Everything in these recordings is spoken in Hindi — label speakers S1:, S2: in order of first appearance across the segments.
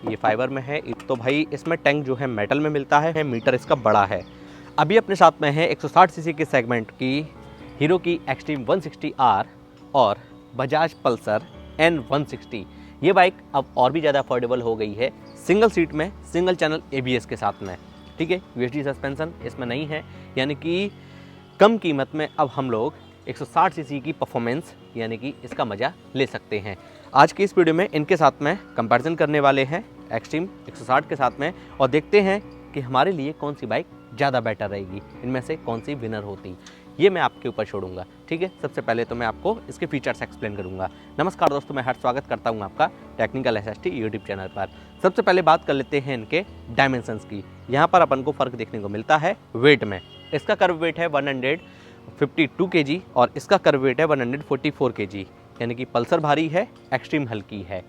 S1: ये फाइबर में है। तो भाई इसमें टैंक जो है मेटल में मिलता है, मीटर इसका बड़ा है। अभी अपने साथ में है 160 सीसी के सेगमेंट की हीरो की एक्सट्रीम 160R और बजाज पल्सर N160। ये बाइक अब और भी ज़्यादा अफोर्डेबल हो गई है, सिंगल सीट में सिंगल चैनल ABS के साथ में। ठीक है, UHD सस्पेंशन इसमें नहीं है, यानी कि कम कीमत में अब हम लोग 160 सीसी की परफॉर्मेंस यानी कि इसका मज़ा ले सकते हैं। आज की इस वीडियो में इनके साथ में कंपैरिजन करने वाले हैं एक्सट्रीम 160 के साथ में, और देखते हैं कि हमारे लिए कौन सी बाइक ज़्यादा बेटर रहेगी, इनमें से कौन सी विनर होती, ये मैं आपके ऊपर छोड़ूंगा। ठीक है, सबसे पहले तो मैं आपको इसके फीचर्स एक्सप्लेन करूंगा। नमस्कार दोस्तों, मैं हर स्वागत करता हूं आपका टेक्निकल SST यूट्यूब चैनल पर। सबसे पहले बात कर लेते हैं इनके डायमेंशंस की। यहाँ पर अपन को फ़र्क देखने को मिलता है वेट में। इसका कर्व वेट है 152 kg और इसका कर्व वेट है 144 kg, यानी कि पल्सर भारी है, एक्सट्रीम हल्की है।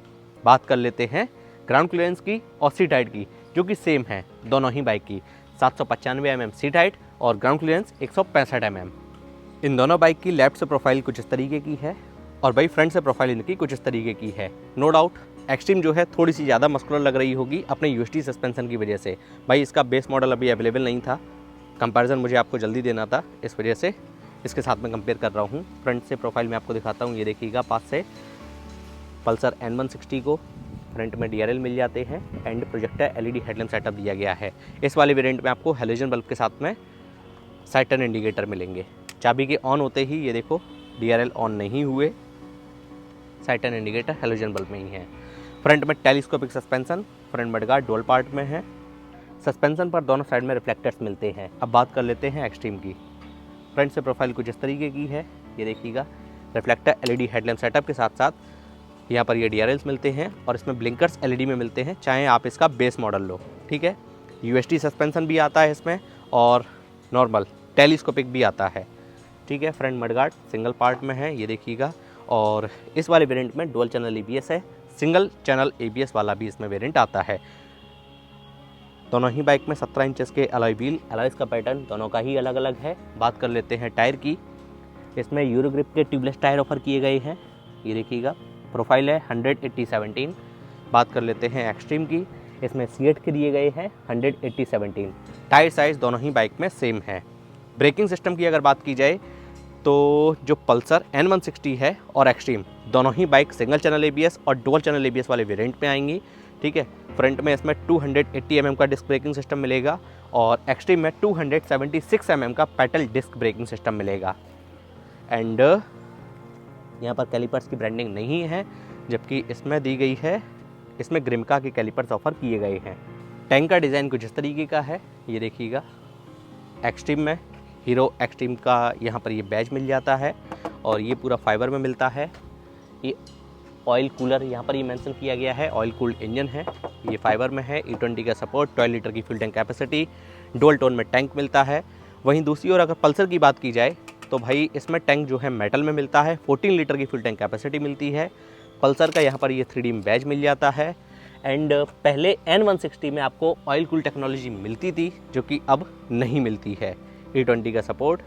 S1: बात कर लेते हैं ग्राउंड क्लियरेंस की और सीट हाइट की, जो कि सेम है दोनों ही बाइक की। 795 mm सीट हाइट और ग्राउंड क्लियरेंस 165 mm। इन दोनों बाइक की लेफ्ट से प्रोफाइल कुछ इस तरीके की है और भाई फ्रंट से प्रोफाइल इनकी कुछ इस तरीके की है। नो डाउट एक्सट्रीम जो है थोड़ी सी ज़्यादा मस्कुलर लग रही होगी अपने UHD सस्पेंशन की वजह से। भाई इसका बेस मॉडल अभी अवेलेबल नहीं था, कंपैरिजन मुझे आपको जल्दी देना था, इस वजह से इसके साथ में कंपेयर कर रहा हूँ। फ्रंट से प्रोफाइल में आपको दिखाता हूँ, ये देखिएगा पास से पल्सर N160 को फ्रंट में DRL मिल जाते हैं and projector LED headlamp setup दिया गया है। इस वाले वेरिएंट में आपको हैलोजन बल्ब के साथ में साइड टर्न इंडिकेटर मिलेंगे। चाबी के ऑन होते ही ये देखो DRL ऑन नहीं हुए, side turn indicator halogen bulb में ही है। फ्रंट में telescopic suspension, front mudguard dual part में है। सस्पेंशन पर दोनों साइड में रिफ्लेक्टर्स मिलते हैं। अब बात कर लेते हैं एक्सट्रीम की। फ्रंट से प्रोफाइल कुछ इस तरीके की है, ये देखिएगा रिफ्लेक्टर LED हेडलैम्प सेटअप के साथ साथ यहाँ पर ये DRLs मिलते हैं और इसमें ब्लिंकर्स LED में मिलते हैं, चाहे आप इसका बेस मॉडल लो। ठीक है, UHD सस्पेंशन भी आता है इसमें और नॉर्मल टेलीस्कोपिक भी आता है। ठीक है, फ्रंट मडगार्ड सिंगल पार्ट में है, ये देखिएगा। और इस वाले वेरिएंट में डुअल चैनल ABS है, सिंगल चैनल ABS वाला भी इसमें वेरिएंट आता है। दोनों ही बाइक में 17 इंचेस के अलॉय व्हील, अलॉयस का पैटर्न दोनों का ही अलग अलग है। बात कर लेते हैं टायर की। इसमें यूरोग्रिप के ट्यूबलेस टायर ऑफर किए गए हैं, ये देखिएगा। प्रोफाइल है 100/80/17। बात कर लेते हैं एक्सट्रीम की। इसमें C8 के दिए गए हैं 100/80/17। टायर साइज़ दोनों ही बाइक में सेम है। ब्रेकिंग सिस्टम की अगर बात की जाए तो जो पल्सर N160 है और एक्सट्रीम दोनों ही बाइक सिंगल चैनल ABS और डुअल चैनल ABS वाले वेरिएंट में आएंगी। ठीक है, फ्रंट में इसमें 280 mm का डिस्क ब्रेकिंग सिस्टम मिलेगा और एक्सट्रीम में 276 mm का पेडल डिस्क ब्रेकिंग सिस्टम मिलेगा। एंड यहाँ पर कैलिपर्स की ब्रांडिंग नहीं है, जबकि इसमें दी गई है, इसमें ग्रिमका के कैलिपर्स ऑफर किए गए हैं। टैंक का डिज़ाइन कुछ इस तरीके का है, ये देखिएगा। एक्सट्रीम में हीरो एक्सट्रीम का यहाँ पर ये बैज मिल जाता है और ये पूरा फाइबर में मिलता है। ये ऑयल कूलर यहाँ पर ये मेंशन किया गया है, ऑयल कूल्ड इंजन है, ये फाइबर में है। E20 का सपोर्ट, 12 लीटर की fuel tank capacity, dual tone में टैंक मिलता है। वहीं दूसरी ओर अगर पल्सर की बात की जाए तो भाई इसमें टैंक जो है मेटल में मिलता है, 14 लीटर की फ्यूल टैंक कैपेसिटी मिलती है। पल्सर का यहाँ पर ये 3D में बैज मिल जाता है। एंड पहले N160 में आपको ऑयल कूल टेक्नोलॉजी मिलती थी, जो कि अब नहीं मिलती है। E20 का सपोर्ट,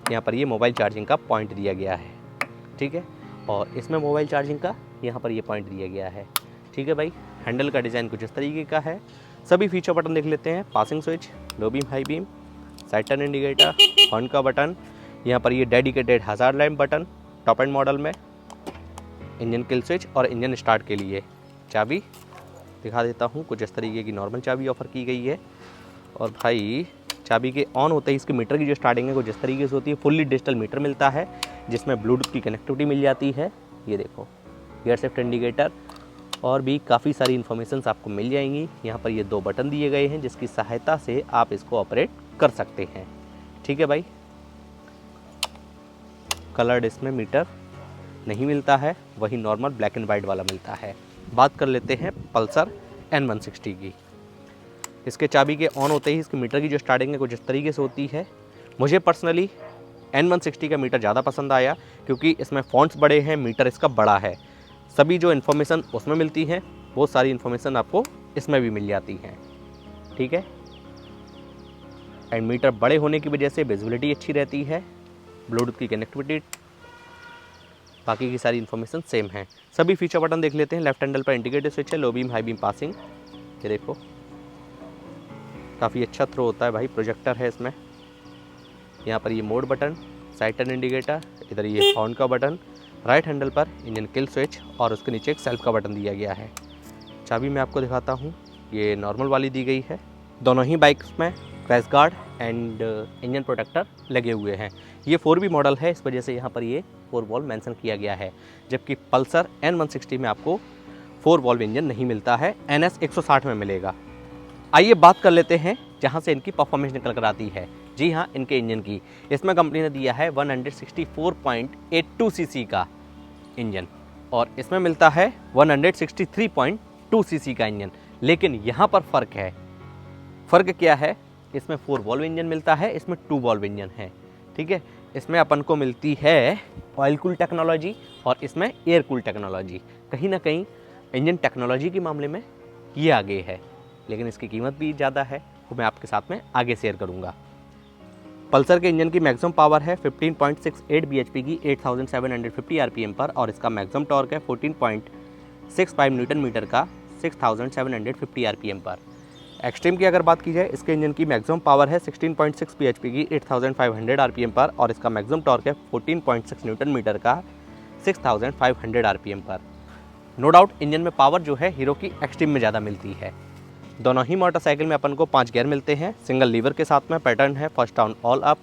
S1: यहाँ पर ये मोबाइल चार्जिंग का पॉइंट दिया गया है। ठीक है, और इसमें मोबाइल चार्जिंग का यहाँ पर ये पॉइंट दिया गया है। ठीक है भाई, हैंडल का डिज़ाइन कुछ इस तरीके का है। सभी फीचर बटन देख लेते हैं। पासिंग स्विच, लो beam, high beam, side turn indicator, horn का बटन, यहाँ पर ये dedicated hazard lamp button top and model में, इंजन किल स्विच और इंजन स्टार्ट के लिए। चाबी दिखा देता हूँ, कुछ इस तरीके की नॉर्मल चाबी ऑफर की गई है। और भाई चाबी के ऑन होते ही इसके मीटर की जो स्टार्टिंग है कुछ इस तरीके से होती है। फुल्ली डिजिटल मीटर मिलता है जिसमें ब्लूटूथ की कनेक्टिविटी मिल जाती है, ये देखो। गियर शिफ्ट इंडिकेटर और भी काफ़ी सारी इन्फॉर्मेशंस आपको मिल जाएंगी। यहाँ पर ये 2 बटन दिए गए हैं जिसकी सहायता से आप इसको ऑपरेट कर सकते हैं। ठीक है भाई, कलर्ड इसमें मीटर नहीं मिलता है, वही नॉर्मल ब्लैक एंड वाइट वाला मिलता है। बात कर लेते हैं पल्सर N160 की। इसके चाबी के ऑन होते ही इसके मीटर की जो स्टार्टिंग है कुछ इस तरीके से होती है। मुझे पर्सनली N160 का मीटर ज़्यादा पसंद आया क्योंकि इसमें फॉन्ट्स बड़े हैं, मीटर इसका बड़ा है। सभी जो इन्फॉर्मेशन उसमें मिलती हैं वो सारी इन्फॉर्मेशन आपको इसमें भी मिल जाती हैं। ठीक है, एंड मीटर बड़े होने की वजह से विजिबिलिटी अच्छी रहती है, ब्लूटूथ की कनेक्टिविटी, बाकी की सारी इन्फॉर्मेशन सेम है। सभी फीचर बटन देख लेते हैं। लेफ्ट हैंडल पर इंडिकेटर स्विच है, लो बीम, हाई बीम, पासिंग, ये देखो काफ़ी अच्छा थ्रो होता है भाई, प्रोजेक्टर है इसमें। यहाँ पर ये mode button, side turn indicator, इधर ये हॉर्न का बटन, राइट हैंडल पर इंजन किल स्विच और उसके नीचे एक सेल्फ का बटन दिया गया है। चाबी मैं आपको दिखाता हूँ, ये नॉर्मल वाली दी गई है। दोनों ही बाइक्स में crash guard and engine protector लगे हुए हैं। ये 4V मॉडल है, इस वजह से यहाँ पर ये 4 वॉल्व मेंशन किया गया है, जबकि पल्सर N160 में आपको 4 वॉल्व इंजन नहीं मिलता है, NS 160 में मिलेगा। आइए बात कर लेते हैं जहाँ से इनकी परफॉर्मेंस निकल कर आती है। जी हाँ, इनके इंजन की। इसमें कंपनी ने दिया है 164.82 सीसी का इंजन और इसमें मिलता है 163.2 सीसी का इंजन। लेकिन यहाँ पर फ़र्क है। फ़र्क क्या है? इसमें 4 वॉल्व इंजन मिलता है, इसमें 2 वॉल्व इंजन है। ठीक है, इसमें अपन को मिलती है ऑयल कूल टेक्नोलॉजी और इसमें एयर कूल टेक्नोलॉजी। कहीं ना कहीं इंजन टेक्नोलॉजी के मामले में ये आगे है, लेकिन इसकी कीमत भी ज़्यादा है, वो मैं आपके साथ में आगे शेयर करूँगा। पल्सर के इंजन की मैक्सिमम पावर है 15.68 bhp की 8750 rpm पर और इसका मैक्सिमम टॉर्क है 14.65 न्यूटन मीटर का 6750 rpm पर। एक्सट्रीम की अगर बात की जाए, इसके इंजन की मैक्सिमम पावर है 16.6 bhp की 8500 rpm पर और इसका मैक्सिमम टॉर्क है 14.6 न्यूटन मीटर का 6500 rpm पर। नो डाउट इंजन में पावर जो है हीरो की एक्सट्रीम में ज़्यादा मिलती है। दोनों ही मोटरसाइकिल में अपन को 5 गियर मिलते हैं, सिंगल लीवर के साथ में पैटर्न है first down all up.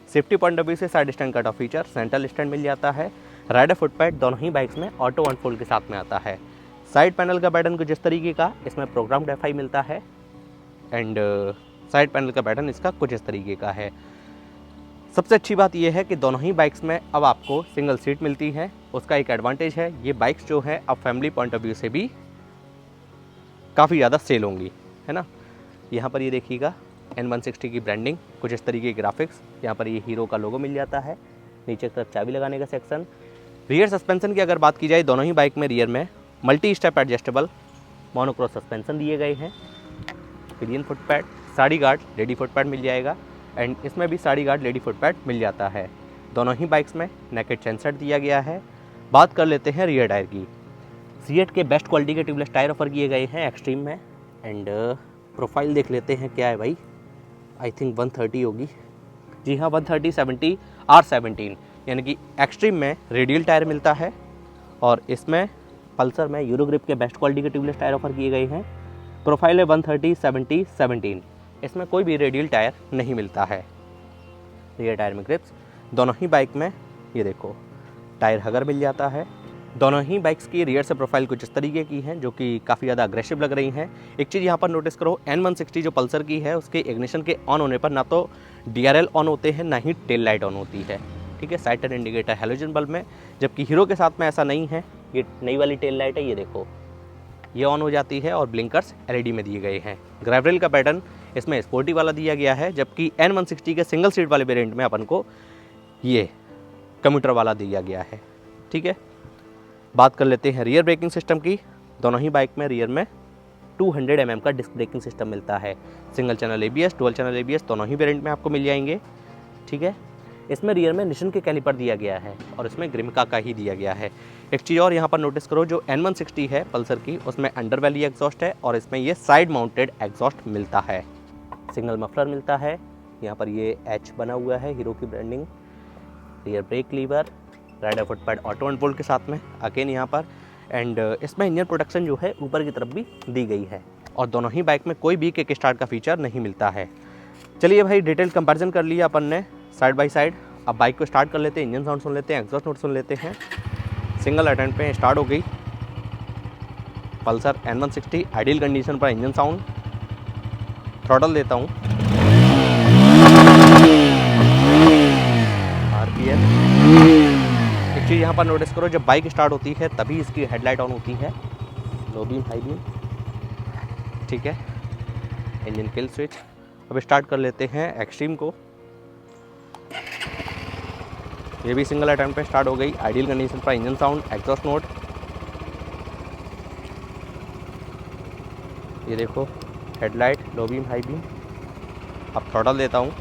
S1: Safety point of view से side stand cut off feature, central stand मिल जाता है। राइडर फुटपैड दोनों ही बाइक्स में ऑटो अनफोल्ड के साथ में आता है। साइड पैनल का पैटर्न कुछ इस तरीके का, इसमें प्रोग्राम्ड एफआई मिलता है एंड साइड पैनल का पैटर्न इसका कुछ इस तरीके का है। सबसे अच्छी बात यह है कि दोनों ही बाइक्स में अब आपको सिंगल सीट मिलती है। उसका एक एडवांटेज है, ये बाइक्स जो है अब फैमिली पॉइंट ऑफ व्यू से भी काफ़ी ज़्यादा सेल होंगी, है ना। यहाँ पर ये देखिएगा N160 की ब्रांडिंग, कुछ इस तरीके के ग्राफिक्स। यहाँ पर ये हीरो का लोगो मिल जाता है, नीचे की तरफ चाबी लगाने का सेक्शन। रियर सस्पेंशन की अगर बात की जाए, दोनों ही बाइक में रियर में multi step adjustable monocross suspension दिए गए हैं। Pillion footpad, sari guard, lady footpad मिल जाएगा एंड इसमें भी साड़ी गार्ड, लेडी फुटपैड मिल जाता है। दोनों ही बाइक्स में नेकेड चेनसेट दिया गया है। बात कर लेते हैं रियर टायर की। सीएट के बेस्ट क्वालिटी के ट्यूबलेस टायर ऑफर किए गए हैं एक्सट्रीम में एंड प्रोफाइल देख लेते हैं क्या है भाई। आई थिंक 130 होगी। जी हाँ, 130 70 R17 यानी कि एक्सट्रीम में रेडियल टायर मिलता है और इसमें पल्सर में यूरोग्रिप के बेस्ट क्वालिटी के ट्यूबलेस टायर ऑफर किए गए हैं। प्रोफाइल है 130 70 17। इसमें कोई भी रेडियल टायर नहीं मिलता है। रियर टायर में ग्रिप्स, दोनों ही बाइक में ये देखो टायर हगर मिल जाता है। दोनों ही बाइक्स की रियर से प्रोफाइल कुछ इस तरीके की है जो कि काफ़ी ज़्यादा अग्रेसिव लग रही हैं। एक चीज़ यहाँ पर नोटिस करो, N160 जो पल्सर की है उसके इग्निशन के ऑन होने पर ना तो DRL ऑन होते हैं, ना ही टेल लाइट ऑन होती है। ठीक है, side turn indicator halogen bulb में, जबकि हीरो के साथ में ऐसा नहीं है। ये नई वाली टेल लाइट है, ये देखो ये ऑन हो जाती है और ब्लिंकर्स LED में दिए गए हैं। ग्रैवरेल का पैटर्न इसमें स्पोर्टी वाला दिया गया है, जबकि N160 के सिंगल सीट वाले वेरिएंट में अपन को ये कम्यूटर वाला दिया गया है। ठीक है, बात कर लेते हैं रियर ब्रेकिंग सिस्टम की। दोनों ही बाइक में रियर में 200 mm का डिस्क ब्रेकिंग सिस्टम मिलता है। Single channel ABS, dual channel ABS दोनों ही वेरिएंट में आपको मिल जाएंगे। ठीक है, इसमें रियर में निशन के कैलिपर दिया गया है और इसमें ग्रिमका का ही दिया गया है। एक चीज़ और यहाँ पर नोटिस करो, जो N160 है पल्सर की उसमें अंडर वैली एग्जॉस्ट है और इसमें ये साइड माउंटेड एग्जॉस्ट मिलता है। सिंगल मफलर मिलता है, यहाँ पर ये H बना हुआ है, हीरो की branding. Rear brake lever, rider footpad auto unfold के साथ में अगेन यहाँ पर एंड इसमें इंजन प्रोटेक्शन जो है ऊपर की तरफ भी दी गई है और दोनों ही बाइक में कोई भी किक स्टार्ट का फीचर नहीं मिलता है। चलिए भाई, डिटेल कंपैरिजन कर लिया अपन ने साइड बाय साइड। अब बाइक को स्टार्ट कर लेते हैं, इंजन साउंड सुन लेते हैं, एग्जॉस्ट नोट सुन लेते हैं। सिंगल अटेम्प्ट पे स्टार्ट हो गई पल्सर N160, आइडियल कंडीशन पर इंजन साउंड। थ्रॉटल देता हूँ, RPM। एक चीज़ यहाँ पर नोटिस करो, जब बाइक स्टार्ट होती है तभी इसकी हेडलाइट ऑन होती है, लो बीम हाई बीम। ठीक है, इंजन किल स्विच। अब स्टार्ट कर लेते हैं एक्सट्रीम को। ये भी सिंगल अटेम्प्ट पे स्टार्ट हो गई, आइडियल कंडीशन पर इंजन साउंड, एग्जॉस्ट नोट। ये देखो headlight, low beam high beam. अब थ्रॉटल देता हूँ,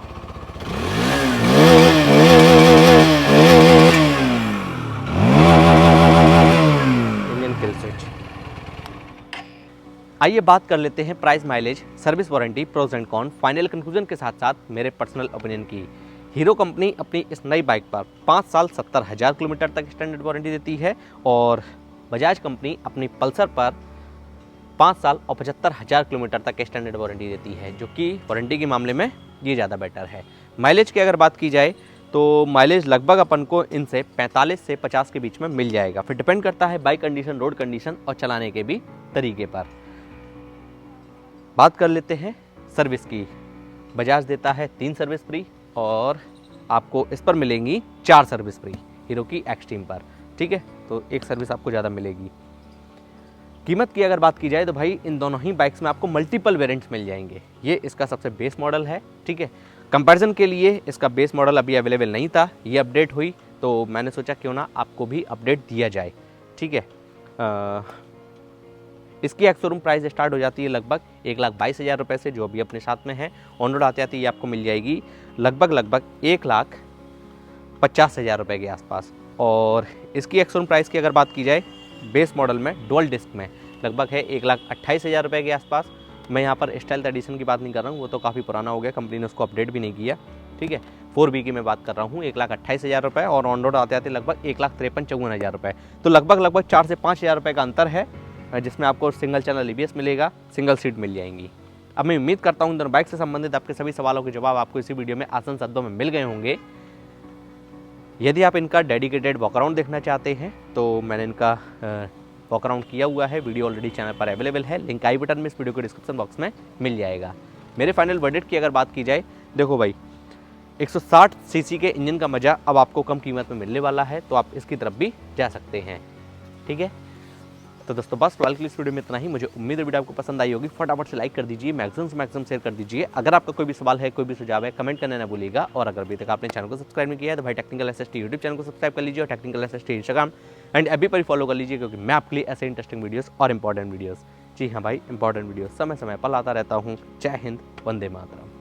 S1: आइए बात कर लेते हैं price, mileage, service warranty, pros and con, final conclusion के साथ साथ मेरे पर्सनल ओपिनियन की। हीरो कंपनी अपनी इस नई बाइक पर 5 साल 70,000 किलोमीटर तक स्टैंडर्ड वारंटी देती है और बजाज कंपनी अपनी पल्सर पर 5 साल और 75,000 किलोमीटर तक स्टैंडर्ड वारंटी देती है, जो कि वारंटी के मामले में ये ज़्यादा बेटर है। माइलेज की अगर बात की जाए तो माइलेज लगभग अपन को इनसे 45 से 50 के बीच में मिल जाएगा। फिर डिपेंड करता है बाइक कंडीशन, रोड कंडीशन और चलाने के भी तरीके पर। बात कर लेते हैं सर्विस की। बजाज देता है 3 सर्विस फ्री और आपको इस पर मिलेंगी 4 सर्विस फ्री हीरो की एक्सट्रीम पर, ठीक है। तो एक सर्विस आपको ज़्यादा मिलेगी। कीमत की अगर बात की जाए तो भाई इन दोनों ही बाइक्स में आपको मल्टीपल वेरिएंट्स मिल जाएंगे। ये इसका सबसे बेस मॉडल है, ठीक है। कंपैरिजन के लिए इसका बेस मॉडल अभी अवेलेबल नहीं था, ये अपडेट हुई तो मैंने सोचा क्यों ना आपको भी अपडेट दिया जाए, ठीक है। इसकी एक्स शोरूम प्राइस स्टार्ट हो जाती है लगभग 1,22,000 रुपये से, जो अभी अपने साथ में है। ऑन रोड आते आते ये आपको मिल जाएगी लगभग 1,50,000 रुपये के आसपास। और इसकी एक्स शोरूम प्राइस की अगर बात की जाए बेस मॉडल में डुअल डिस्क में लगभग है 1,28,000 रुपये के आसपास। मैं यहाँ पर स्टाइल एडिशन की बात नहीं कर रहा हूँ, वो तो काफ़ी पुराना हो गया, कंपनी ने उसको अपडेट भी नहीं किया, ठीक है। 4B की मैं बात कर रहा हूँ 1,28,000 रुपये और ऑन रोड आते आते लगभग 1,53,54,000 रुपये। तो लगभग 4 से 5,000 रुपये का अंतर है, जिसमें आपको सिंगल चैनल ABS मिलेगा, सिंगल सीट मिल जाएंगी। अब मैं उम्मीद करता हूँ दोनों बाइक से संबंधित आपके सभी सवालों के जवाब आपको इसी वीडियो में आसान शब्दों में मिल गए होंगे। यदि आप इनका डेडिकेटेड वॉकअराउंड देखना चाहते हैं तो मैंने इनका वॉकअराउंड किया हुआ है, वीडियो ऑलरेडी चैनल पर अवेलेबल है, लिंक आई बटन में इस वीडियो के डिस्क्रिप्शन बॉक्स में मिल जाएगा। मेरे फाइनल वर्डिक्ट की अगर बात की जाए, देखो भाई 160 सीसी के इंजन का मज़ा अब आपको कम कीमत में मिलने वाला है, तो आप इसकी तरफ भी जा सकते हैं, ठीक है। तो दोस्तों बस फिलहाल के लिए इस वीडियो में इतना ही। मुझे उम्मीद है वीडियो आपको पसंद आई होगी। फटाफट से लाइक कर दीजिए, मैक्सिमम से मैक्सिमम शेयर कर दीजिए। अगर आपका कोई भी सवाल है, कोई भी सुझाव है, कमेंट करना ना भूलिएगा। और अगर अभी तक आपने चैनल को सब्सक्राइब नहीं किया है तो भाई टेक्निकल SST यूट्यूब चैनल को सब्सक्राइब कर लीजिए और technical SST Instagram and FB पर फॉलो कर लीजिए, क्योंकि मैं आपके लिए ऐसे इंटरेस्टिंग वीडियोस और इंपॉर्टेंट वीडियोस, जी हाँ भाई इंपॉर्टेंट वीडियोस समय समय पर लाता रहता हूँ। जय हिंद, वंदे मातरम।